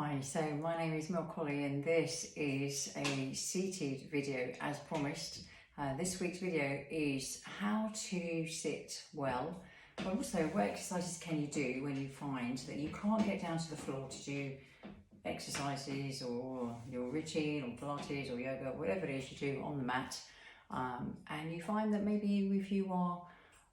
Hi, so my name is Mel Colley and this is a seated video as promised. This week's video is how to sit well, but also what exercises can you do when you find that you can't get down to the floor to do exercises or your routine or Pilates or yoga, whatever it is you do on the mat, and you find that maybe if you are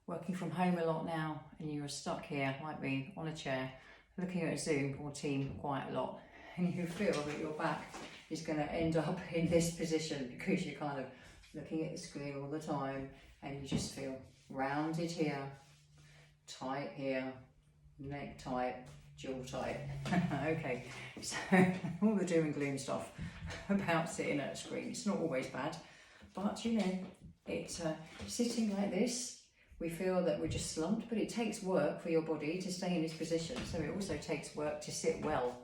working from home a lot now and you're stuck here, like me, on a chair, looking at a Zoom or Team quite a lot, and you feel that your back is going to end up in this position because you're kind of looking at the screen all the time and you just feel rounded here, tight here, neck tight, jaw tight. Okay, so all the doom and gloom stuff about sitting at a screen. It's not always bad, but you know, it's sitting like this. We feel that we're just slumped, but it takes work for your body to stay in this position. So it also takes work to sit well,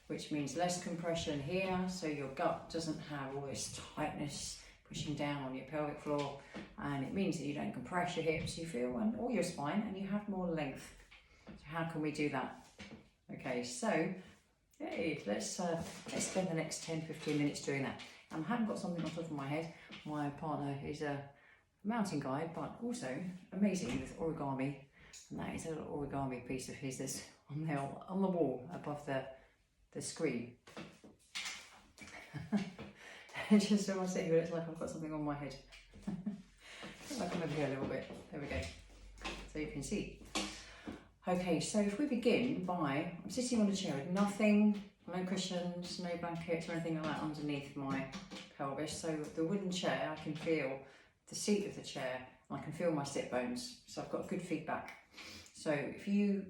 which means less compression here, so your gut doesn't have all this tightness pushing down on your pelvic floor, and it means that you don't compress your hips, you feel, or your spine, and you have more length. So how can we do that? Okay, so hey, let's spend the next 10-15 minutes doing that. I haven't got something on top of my head. My partner is a mountain guide, but also amazing with origami, and that is a little origami piece of his that's on the wall above the screen. And just when I sit here, it's like I've got something on my head. I'll come over here a little bit. There we go, so you can see. Okay, so if we begin by, I'm sitting on a chair with nothing, no cushions, no blankets or anything like that underneath my pelvis. So the wooden chair, I can feel the seat of the chair, and I can feel my sit bones, so I've got good feedback. So if you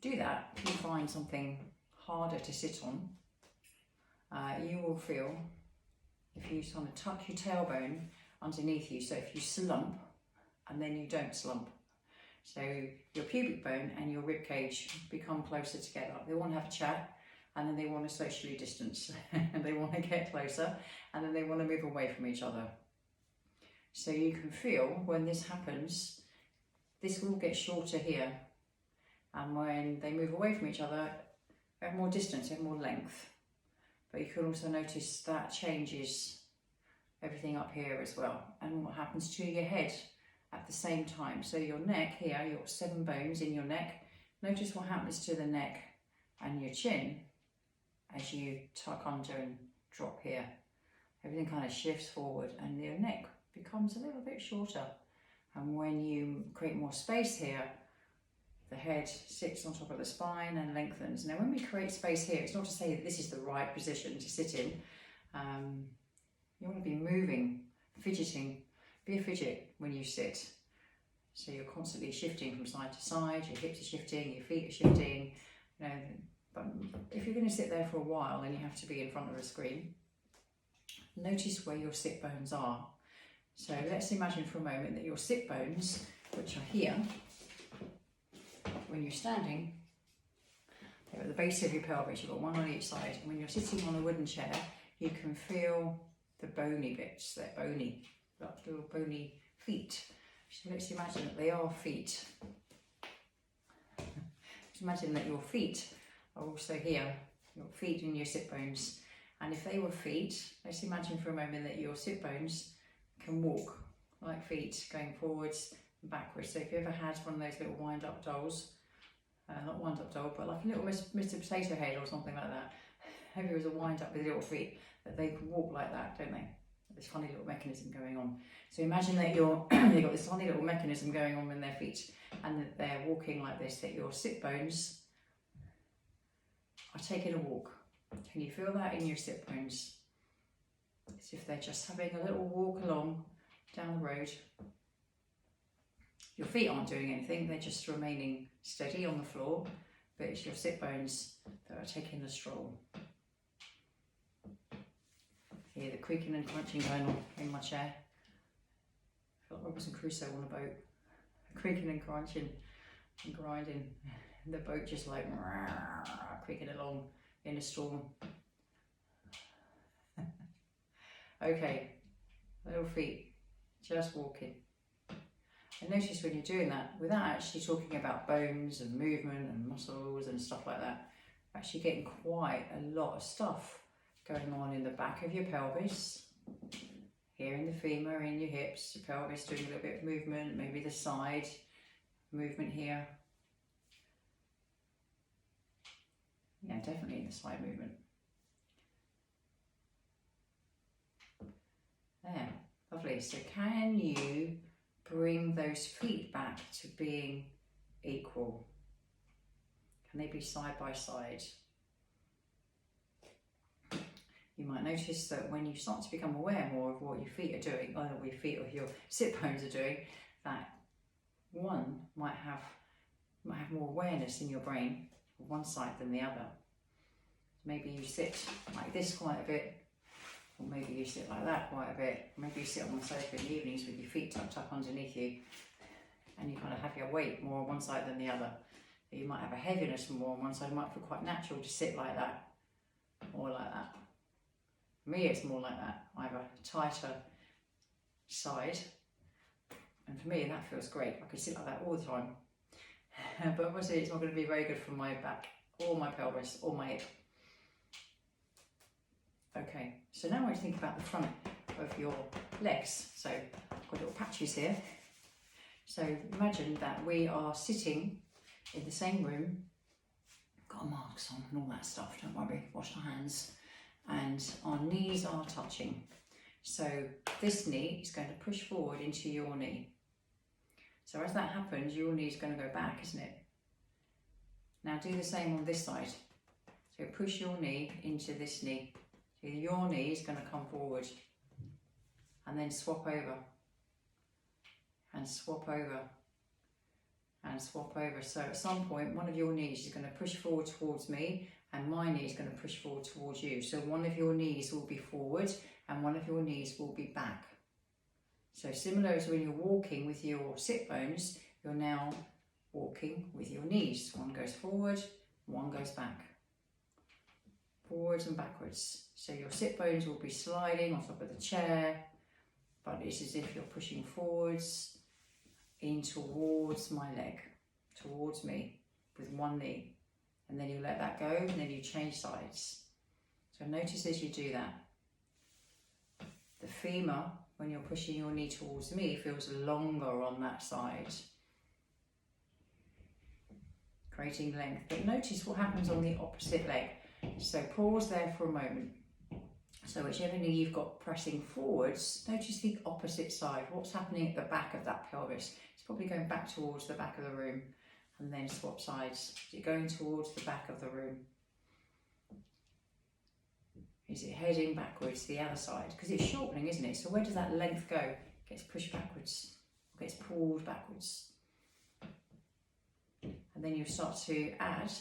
do that, if you find something harder to sit on, you will feel, if you kind of tuck your tailbone underneath you, so if you slump and then you don't slump, so your pubic bone and your rib cage become closer together. They want to have a chat, and then they want to socially distance and they want to get closer, and then they want to move away from each other. So you can feel when this happens, this will get shorter here, and when they move away from each other, they have more distance, they have more length. But you can also notice that changes everything up here as well, and what happens to your head at the same time. So your neck here, you've got 7 bones in your neck. Notice what happens to the neck and your chin as you tuck under and drop here. Everything kind of shifts forward and your neck becomes a little bit shorter, and when you create more space here, the head sits on top of the spine and lengthens. Now when we create space here, it's not to say that this is the right position to sit in. You want to be moving, fidgeting. Be a fidget when you sit, so you're constantly shifting from side to side, your hips are shifting, your feet are shifting, you know. But if you're going to sit there for a while and you have to be in front of a screen, notice where your sit bones are. So let's imagine for a moment that your sit bones, which are here, when you're standing, they're at the base of your pelvis, you've got one on each side. And when you're sitting on a wooden chair, you can feel the bony bits, they're bony, like little bony feet. So let's imagine that they are feet. Just imagine that your feet are also here, your feet and your sit bones. And if they were feet, let's imagine for a moment that your sit bones can walk like feet, going forwards and backwards. So if you ever had one of those little wind-up dolls, not wind-up doll, but like a little Mr. Potato Head or something like that, maybe it was a wind-up with little feet, that they can walk like that, don't they? This funny little mechanism going on. So imagine that you've got this funny little mechanism going on in their feet, and that they're walking like this, that your sit bones are taking a walk. Can you feel that in your sit bones? As if they're just having a little walk along down the road. Your feet aren't doing anything, they're just remaining steady on the floor, but it's your sit bones that are taking a stroll. Hear the creaking and crunching going on in my chair. I feel like Robinson Crusoe on a boat, creaking and crunching and grinding. The boat just like creaking along in a storm. Okay, little feet, just walking. And notice when you're doing that, without actually talking about bones and movement and muscles and stuff like that, actually getting quite a lot of stuff going on in the back of your pelvis, here in the femur, in your hips, your pelvis doing a little bit of movement, maybe the side movement here. Yeah, definitely in the side movement. There, lovely. So can you bring those feet back to being equal? Can they be side by side? You might notice that when you start to become aware more of what your feet are doing, or what your feet or your sit bones are doing, that one might have more awareness in your brain on one side than the other. Maybe you sit like this quite a bit, or maybe you sit like that quite a bit. Maybe you sit on the sofa in the evenings with your feet tucked up underneath you, and you kind of have your weight more on one side than the other. You might have a heaviness more on one side. It might feel quite natural to sit like that, or like that. For me, it's more like that. I have a tighter side, and for me, that feels great. I could sit like that all the time. But obviously, it's not going to be very good for my back, or my pelvis, or my hip. Okay, so now I want to think about the front of your legs. So I've got little patches here. So imagine that we are sitting in the same room, got our masks on and all that stuff, don't worry, wash our hands, and our knees are touching. So this knee is going to push forward into your knee. So as that happens, your knee is going to go back, isn't it? Now do the same on this side. So push your knee into this knee. So your knee is going to come forward, and then swap over, and swap over, and swap over. So at some point, one of your knees is going to push forward towards me, and my knee is going to push forward towards you. So one of your knees will be forward, and one of your knees will be back. So similar to when you're walking with your sit bones, you're now walking with your knees. One goes forward, one goes back. Forwards and backwards. So your sit bones will be sliding on top of the chair, but it's as if you're pushing forwards in towards my leg, towards me, with one knee. And then you let that go, and then you change sides. So notice as you do that, the femur, when you're pushing your knee towards me, feels longer on that side, creating length. But notice what happens on the opposite leg. So pause there for a moment. So whichever knee you've got pressing forwards, notice the opposite side. What's happening at the back of that pelvis? It's probably going back towards the back of the room, and then swap sides. Is it going towards the back of the room? Is it heading backwards to the other side? Because it's shortening, isn't it? So where does that length go? It gets pushed backwards, or gets pulled backwards. And then you start to add.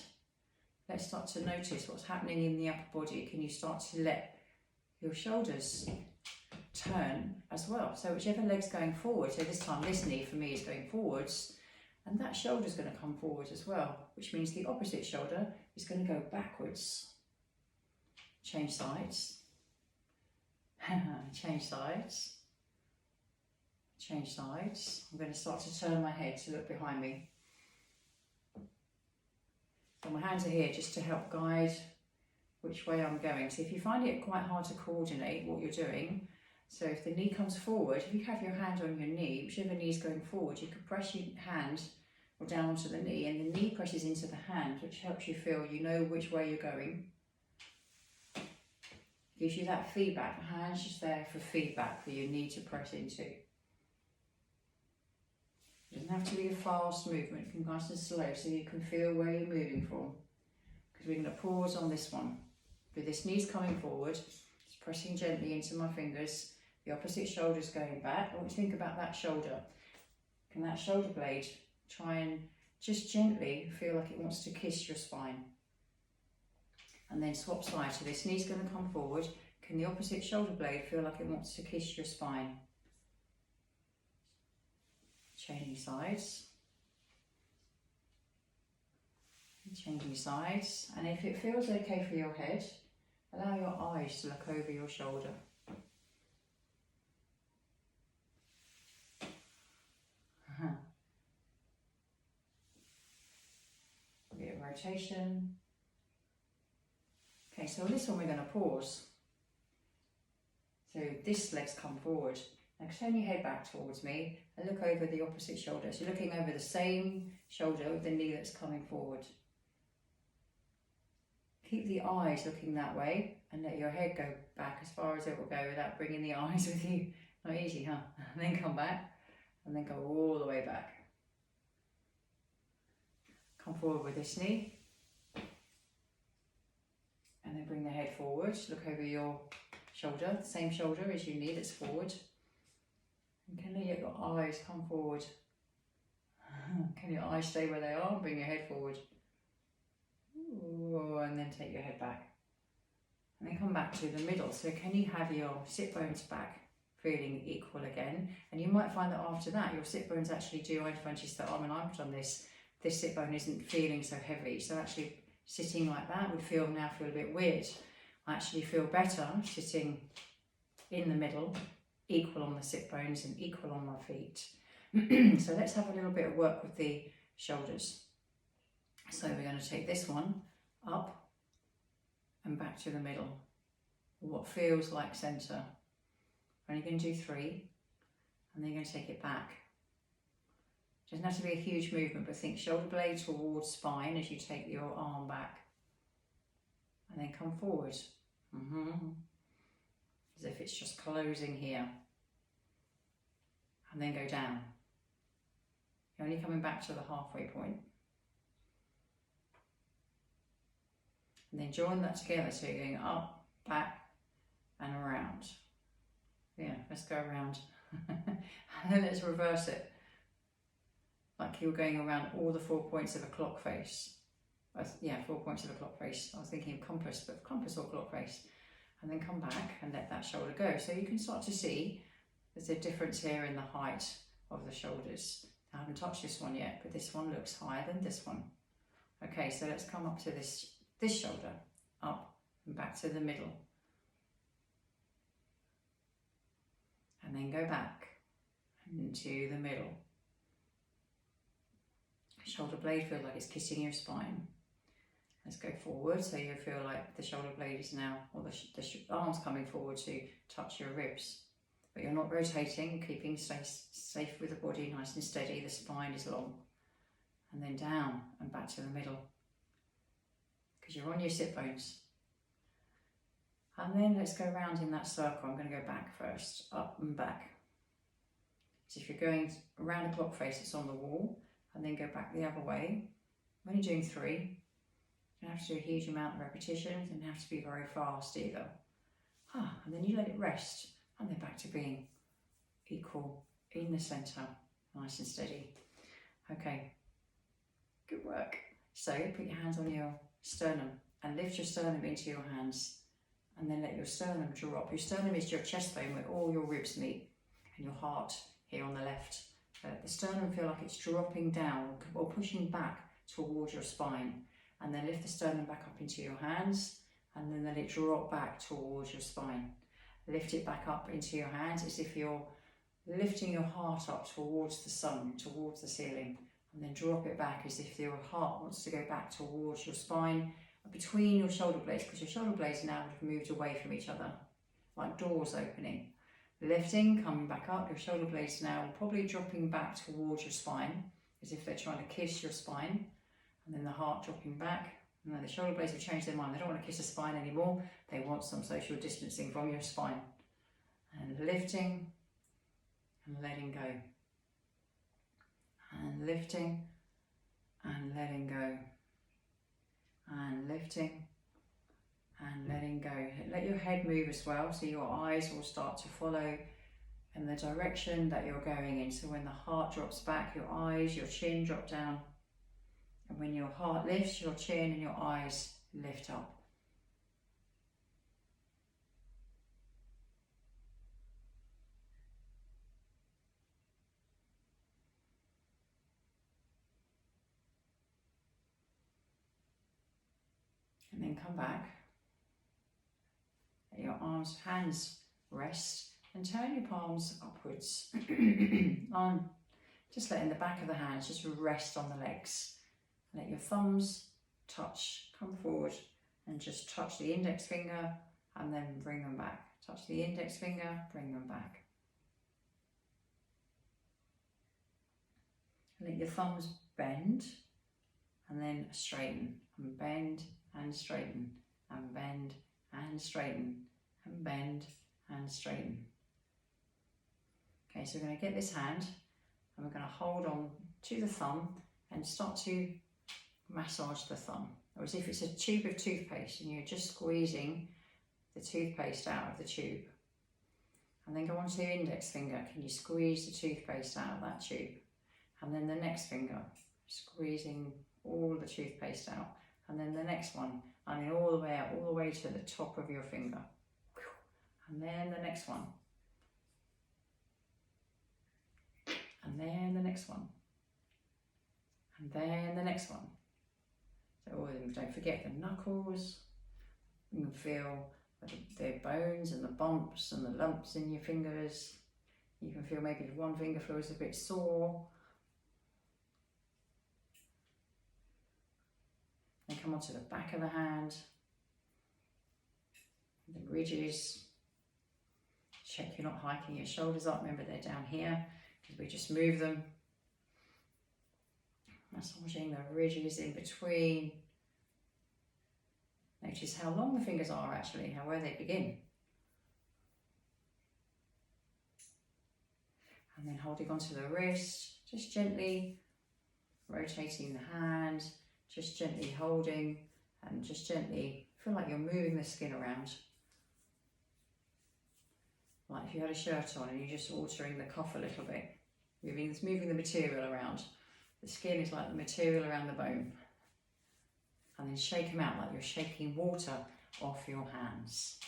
Let's start to notice what's happening in the upper body. Can you start to let your shoulders turn as well? So whichever leg's going forward, so this time this knee for me is going forwards, and that shoulder's going to come forward as well, which means the opposite shoulder is going to go backwards. Change sides. Change sides. Change sides. I'm going to start to turn my head to look behind me. So my hands are here just to help guide which way I'm going. So if you find it quite hard to coordinate what you're doing, so if the knee comes forward, if you have your hand on your knee, whichever knee is going forward, you can press your hand or down onto the knee, and the knee presses into the hand, which helps you feel you know which way you're going. Gives you that feedback. The hand's just there for feedback for your knee to press into. It doesn't have to be a fast movement, it can be nice and slow so you can feel where you're moving from. Because we're going to pause on this one. With this knee's coming forward, just pressing gently into my fingers, the opposite shoulder's going back. I want you to think about that shoulder. Can that shoulder blade try and just gently feel like it wants to kiss your spine? And then swap sides. So this knee's going to come forward. Can the opposite shoulder blade feel like it wants to kiss your spine? Changing sides. Changing sides. And if it feels okay for your head, allow your eyes to look over your shoulder. A bit of rotation. Okay, so on this one we're going to pause. So this leg's come forward. Now turn your head back towards me and look over the opposite shoulder. So looking over the same shoulder with the knee that's coming forward. Keep the eyes looking that way and let your head go back as far as it will go without bringing the eyes with you. Not easy, huh? And then come back and then go all the way back. Come forward with this knee. And then bring the head forward. Look over your shoulder, the same shoulder as your knee that's forward. And can you let your eyes come forward? Can your eyes stay where they are? Bring your head forward. Ooh, and then take your head back. And then come back to the middle. So can you have your sit bones back feeling equal again? And you might find that after that, your sit bones actually do. I find just that when I've done this sit bone isn't feeling so heavy. So actually sitting like that would feel a bit weird. I actually feel better sitting in the middle, equal on the sit bones and equal on my feet. So let's have a little bit of work with the shoulders. So we're going to take this one up and back to the middle, what feels like centre. We're only going to do 3, and then you're going to take it back. Doesn't have to be a huge movement, but think shoulder blade towards spine as you take your arm back. And then come forward. As if it's just closing here. And then go down. You're only coming back to the halfway point. And then join that together, so you're going up, back, and around. Yeah, let's go around. And then let's reverse it. Like you're going around all the 4 points of a clock face. Yeah, 4 points of a clock face. I was thinking of compass, but compass or clock face. And then come back and let that shoulder go. So you can start to see there's a difference here in the height of the shoulders. I haven't touched this one yet, but this one looks higher than this one. Okay, so let's come up to this shoulder, up and back to the middle. And then go back into the middle. Shoulder blade feels like it's kissing your spine. Let's go forward, so you feel like the shoulder blade is now, or the arm's coming forward to touch your ribs. But you're not rotating, keeping safe with the body, nice and steady. The spine is long. And then down and back to the middle. Because you're on your sit bones. And then let's go round in that circle. I'm going to go back first, up and back. So if you're going around a clock face, it's on the wall. And then go back the other way. I'm only doing 3. You don't have to do a huge amount of repetitions, and have to be very fast either. And then you let it rest, and then back to being equal in the centre, nice and steady. Okay, good work. So put your hands on your sternum and lift your sternum into your hands, and then let your sternum drop. Your sternum is your chest bone where all your ribs meet, and your heart here on the left. The sternum feel like it's dropping down or pushing back towards your spine, and then lift the sternum back up into your hands, and then let it drop back towards your spine. Lift it back up into your hands as if you're lifting your heart up towards the sun, towards the ceiling, and then drop it back as if your heart wants to go back towards your spine, between your shoulder blades, because your shoulder blades now have moved away from each other, like doors opening. Lifting, coming back up, your shoulder blades now probably dropping back towards your spine, as if they're trying to kiss your spine, and then the heart dropping back. And then the shoulder blades have changed their mind. They don't want to kiss the spine anymore. They want some social distancing from your spine. And lifting and letting go. And lifting and letting go. And lifting and letting go. Let your head move as well, so your eyes will start to follow in the direction that you're going in. So when the heart drops back, your eyes, your chin drop down. And when your heart lifts, your chin and your eyes lift up. And then come back. Let your arms, hands rest, and turn your palms upwards. Just letting the back of the hands just rest on the legs. Let your thumbs touch, come forward, and just touch the index finger and then bring them back. Touch the index finger, bring them back. Let your thumbs bend and then straighten, and bend and straighten, and bend and straighten, and bend and straighten. Okay, so we're going to get this hand and we're going to hold on to the thumb and start to massage the thumb, or as if it's a tube of toothpaste and you're just squeezing the toothpaste out of the tube. And then go on to the index finger. Can you squeeze the toothpaste out of that tube? And then the next finger, squeezing all the toothpaste out. And then the next one, and then all the way out, all the way to the top of your finger. And then the next one. And then the next one. And then the next one. So all of them, don't forget the knuckles. You can feel the bones and the bumps and the lumps in your fingers. You can feel maybe one finger feels a bit sore. Then come onto the back of the hand, the ridges. Check you're not hiking your shoulders up. Remember they're down here because we just move them. Massaging the ridges in between. Notice how long the fingers are actually, where they begin. And then holding onto the wrist, just gently rotating the hand. Just gently holding and just gently feel like you're moving the skin around. Like if you had a shirt on and you're just altering the cuff a little bit, moving the material around. The skin is like the material around the bone. And then shake them out like you're shaking water off your hands.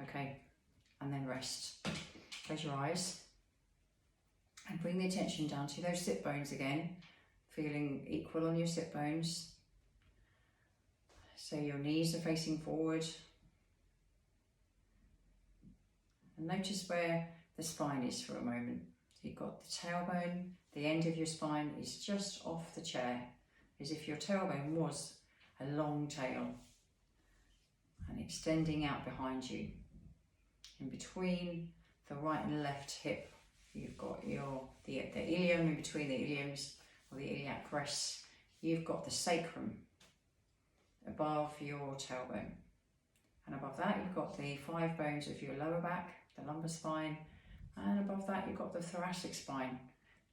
Okay, and then rest. Close your eyes and bring the attention down to those sit bones again. Feeling equal on your sit bones. So your knees are facing forward. And notice where the spine is for a moment. So you've got the tailbone, the end of your spine is just off the chair, as if your tailbone was a long tail and extending out behind you. In between the right and left hip, you've got the ilium, in between the iliums, or the iliac crest, you've got the sacrum above your tailbone. And above that, you've got the 5 bones of your lower back, the lumbar spine, and above that, you've got the thoracic spine,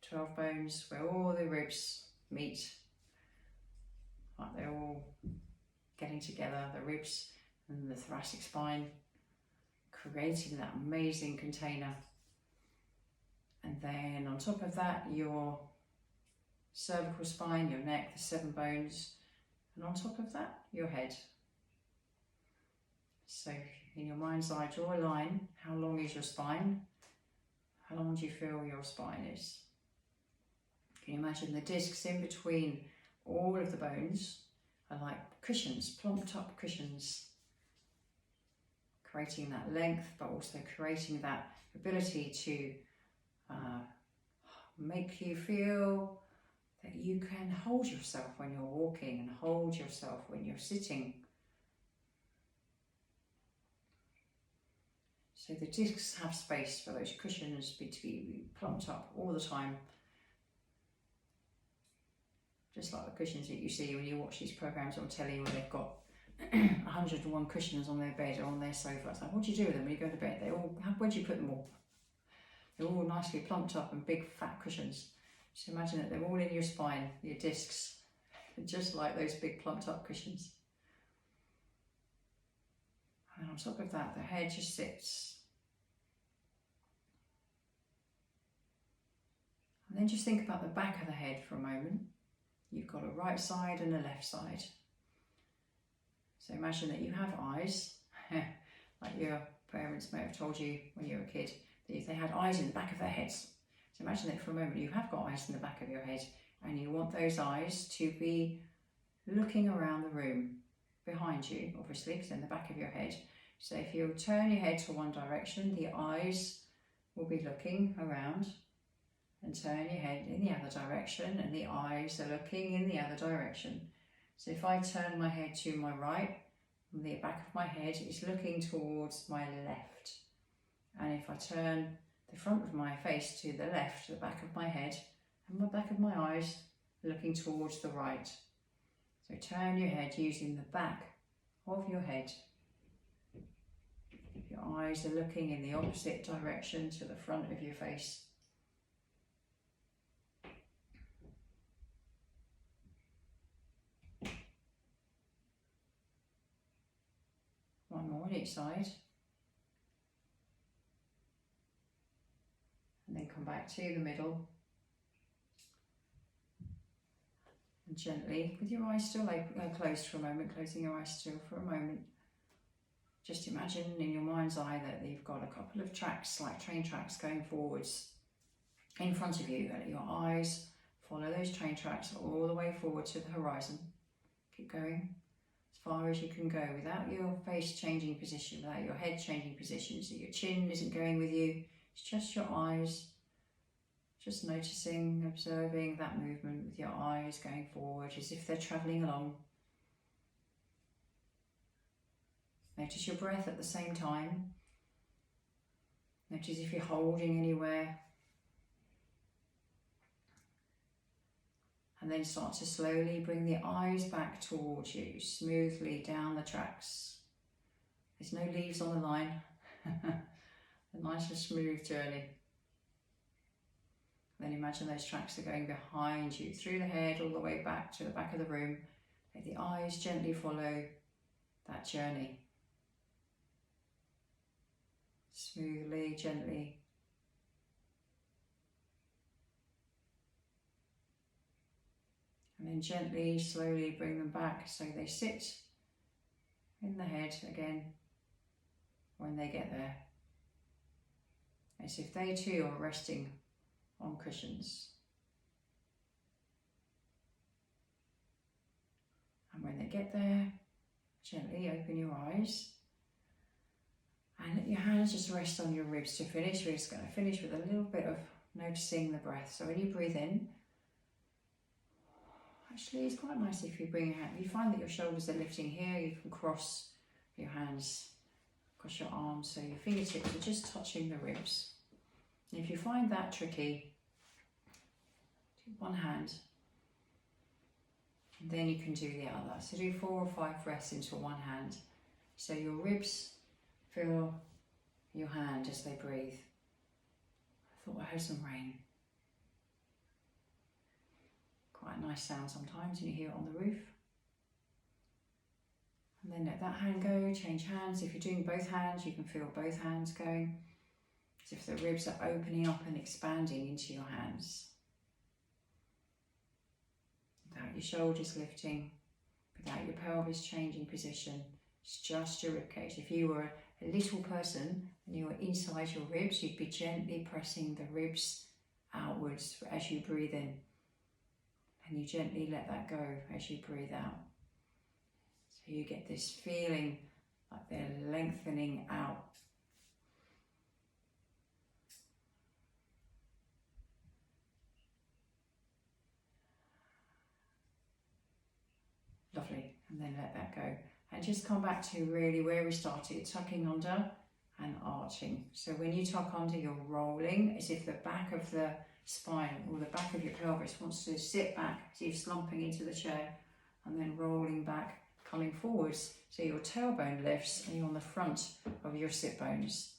12 bones where all the ribs meet. Like they're all getting together, the ribs and the thoracic spine, creating that amazing container. And then on top of that, your cervical spine, your neck, the 7 bones, and on top of that, your head. So in your mind's eye, draw a line. How long is your spine? How long do you feel your spine is? Can you imagine the discs in between all of the bones are like cushions, plumped up cushions, creating that length, but also creating that ability to make you feel that you can hold yourself when you're walking and hold yourself when you're sitting. So the discs have space for those cushions to be plumped up all the time. Just like the cushions that you see when you watch these programs on telly where they've got 101 cushions on their bed or on their sofa. It's like, what do you do with them when you go to bed? Where do you put them all? They're all nicely plumped up and big fat cushions. Just imagine that they're all in your spine, your discs, just like those big plumped up cushions. And on top of that, the head just sits. And then just think about the back of the head for a moment. You've got a right side and a left side. So imagine that you have eyes, like your parents may have told you when you were a kid, that if they had eyes in the back of their heads. So imagine that for a moment you have got eyes in the back of your head and you want those eyes to be looking around the room behind you, obviously, because in the back of your head. So if you turn your head to one direction, the eyes will be looking around, and turn your head in the other direction and the eyes are looking in the other direction. So if I turn my head to my right, the back of my head is looking towards my left. And if I turn the front of my face to the left, the back of my head and the back of my eyes looking towards the right. So turn your head using the back of your head. Your eyes are looking in the opposite direction to the front of your face. One more on each side. And then come back to the middle. And gently, with your eyes still closed for a moment, closing your eyes still for a moment. Just imagine in your mind's eye that you've got a couple of tracks, like train tracks, going forwards in front of you. Let your eyes follow those train tracks all the way forward to the horizon. Keep going as far as you can go without your face changing position, without your head changing position, so your chin isn't going with you. It's just your eyes, just noticing, observing that movement with your eyes going forward as if they're travelling along. Notice your breath at the same time. Notice if you're holding anywhere. And then start to slowly bring the eyes back towards you, smoothly down the tracks. There's no leaves on the line. A nice and smooth journey. Then imagine those tracks are going behind you, through the head, all the way back to the back of the room. Let the eyes gently follow that journey. Smoothly, gently. And then gently, slowly bring them back so they sit in the head again when they get there. As if they too are resting on cushions. And when they get there, gently open your eyes and let your hands just rest on your ribs to finish. We're just going to finish with a little bit of noticing the breath. So when you breathe in, actually it's quite nice if you bring your hand, you find that your shoulders are lifting here, you can cross your hands across your arms so your fingertips are just touching the ribs. And if you find that tricky, do one hand and then you can do the other. So do 4 or 5 breaths into one hand. So your ribs feel your hand as they breathe. I thought I heard some rain. Quite a nice sound sometimes when you hear it on the roof. And then let that hand go, change hands. If you're doing both hands, you can feel both hands going. As if the ribs are opening up and expanding into your hands. Without your shoulders lifting, without your pelvis changing position, it's just your ribcage. If you were a little person and you were inside your ribs, you'd be gently pressing the ribs outwards as you breathe in. And you gently let that go as you breathe out. So you get this feeling like they're lengthening out. Lovely, and then let that go. And just come back to really where we started, tucking under and arching. So when you tuck under, you're rolling as if the back of the spine or the back of your pelvis wants to sit back, so you're slumping into the chair and then rolling back, coming forwards. So your tailbone lifts and you're on the front of your sit bones.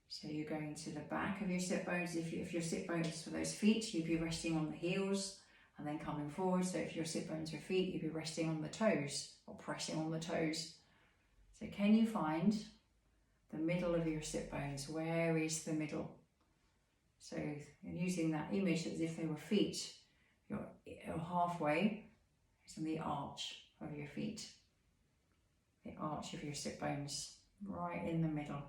So you're going to the back of your sit bones. If your sit bones for those feet, you'd be resting on the heels and then coming forward. So if your sit bones are feet, you'd be resting on the toes or pressing on the toes. So can you find the middle of your sit bones? Where is the middle? So using that image as if they were feet, you're halfway, it's on the arch of your feet, the arch of your sit bones, right in the middle.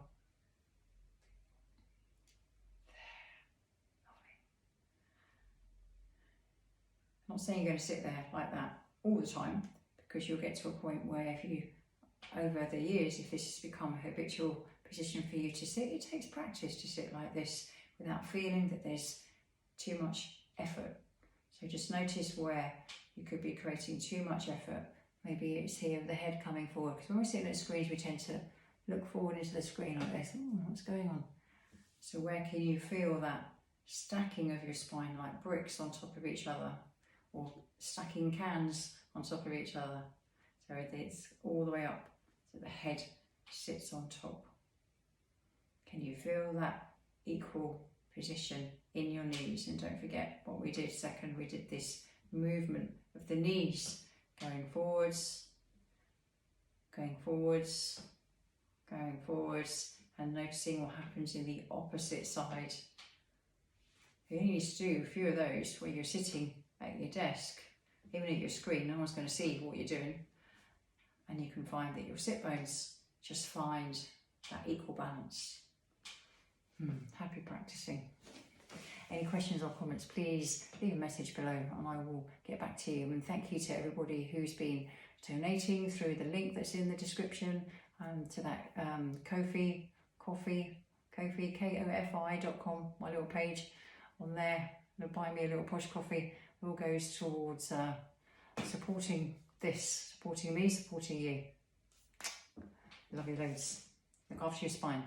I'm not saying you're going to sit there like that all the time, because you'll get to a point where if you, over the years, if this has become a habitual position for you to sit, it takes practice to sit like this without feeling that there's too much effort. So just notice where you could be creating too much effort Maybe it's here with the head coming forward, because when we're sitting at screens we tend to look forward into the screen like this. What's going on? So where can you feel that stacking of your spine like bricks on top of each other, or stacking cans on top of each other? So it's all the way up, so the head sits on top. Can you feel that equal position in your knees? And don't forget what we did second, we did this movement of the knees, going forwards, going forwards, going forwards, and noticing what happens in the opposite side. You only need to do a few of those where you're sitting at your desk, even at your screen, no one's going to see what you're doing, and you can find that your sit bones just find that equal balance. Happy practicing. Any questions or comments, please leave a message below and I will get back to you. And thank you to everybody who's been donating through the link that's in the description, to that Ko-fi, Ko-fi.com, my little page on there. Buy me a little posh coffee. It all goes towards supporting this, supporting me, supporting you. Love you loads. Look after your spine.